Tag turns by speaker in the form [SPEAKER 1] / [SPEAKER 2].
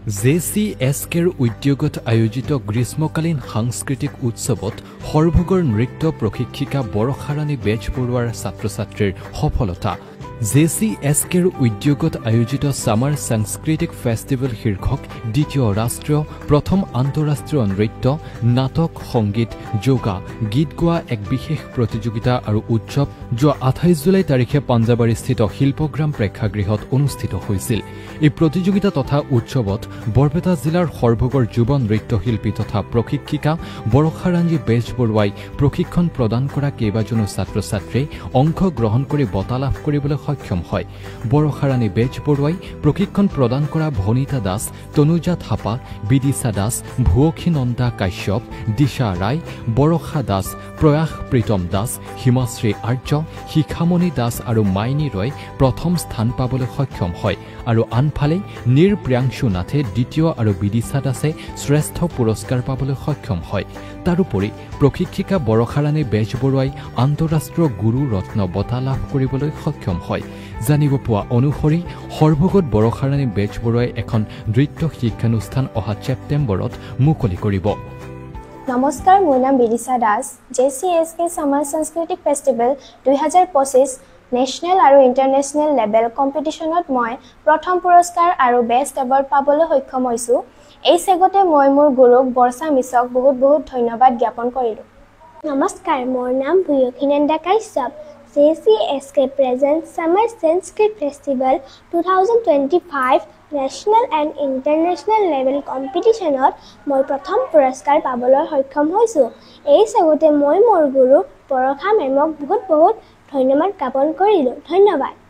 [SPEAKER 1] JCSKৰ উদ্যোগত আয়োজিত গ্ৰীষ্মকালীন সাংস্কৃতিক উৎসৱত সৰভোগৰ নৃত্য প্ৰশিক্ষিকা বৰষাৰাণী বেজবৰুৱাৰ ছাত্ৰ-ছাত্ৰীৰ সফলতা। JCSKৰ উদ্যোগত আয়োজিত সামাৰ সাংস্কৃতিক ফেষ্টিভেল শীৰ্ষক দ্বিতীয় ৰাষ্ট্ৰীয় প্ৰথম আন্তঃৰাষ্ট্ৰীয় নৃত্য নাটক সংগীত যোগা গীত গোৱা এক বিশেষ প্ৰতিযোগিতা আৰু উৎসৱ যোৱা 28 জুলাই তাৰিখে পাঞ্জাবাৰীস্থিত শিল্পগ্ৰাম প্ৰেক্ষাগৃহত অনুষ্ঠিত হৈছিল। এই প্ৰতিযোগিতা তথা উৎসৱত বৰপেটা জিলাৰ সৰভোগৰ যুৱ নৃত্যশিল্পী তথা প্ৰশিক্ষিকা বৰষাৰাণী বেজবৰুৱাই প্ৰশিক্ষণ প্ৰদান কৰা কেইবাজনো ছাত্ৰ-ছাত্ৰীয়ে অংশগ্ৰহণ কৰি বঁটা লাভ কৰিবলৈ সক্ষম হয়। বৰষাৰাণী বেজবৰুৱাই প্ৰশিক্ষণ প্ৰদান কৰা ভনিতা দাস, তনুজা থাপা, বিদিশা দাস, ভুৱকী নন্দা কাশ্যপ, দিশা ৰায়, বৰষা দাস, প্ৰয়াস প্ৰীতম দাস, হিমাশ্ৰী আৰ্য, শিখামণি দাস আৰু মাইনী ৰয় প্ৰথম স্থান পাবলৈ সক্ষম হয় আৰু আনফালে নীৰ প্ৰিয়াংশু নাথে দ্বিতীয় আৰু বিদিশা দাসে শ্ৰেষ্ঠ পুৰস্কাৰ পাবলৈ সক্ষম হয়। তাৰোপৰি প্ৰশিক্ষিকা বৰষাৰাণী বেজবৰুৱাই আন্তঃৰাষ্ট্ৰীয় গুৰু ৰত্ন বঁটা লাভ কৰিবলৈ সক্ষম হয়। জানিব পোৱা অনুসৰি সৰভোগত বৰষাৰাণী বেজবৰুৱাই এখন নৃত্য শিক্ষানুষ্ঠান অহা ছেপ্টেম্বৰত মুকলি কৰিব।
[SPEAKER 2] নমস্কাৰ, মোৰ নাম বিদিশা দাস। JCSK সামাৰ সাংস্কৃতিক ফেষ্টিভেল 2025 নেশ্যনেল আৰু ইণ্টাৰনেশ্যনেল লেভেল কম্পিটিশ্যনত মই প্ৰথম পুৰস্কাৰ আৰু বেষ্ট এৱাৰ্ড পাবলৈ সক্ষম হৈছোঁ। এই চেগতে মই মোৰ গুৰুক বৰ্ষা মিছক বহুত ধন্যবাদ জ্ঞাপন কৰিলোঁ।
[SPEAKER 3] নমস্কাৰ, মোৰ নাম ভুৱকী Nanda Kashyap. JCSK presents Summer Sanskrit Festival 2025 National and International Level Competitionত মই প্ৰথম পুৰস্কাৰ পাবলৈ সক্ষম হৈছোঁ। এই চেগতে মই মোৰ গুৰু বৰষা মেমক বহুত ধন্যবাদ জ্ঞাপন কৰিলোঁ। ধন্যবাদ।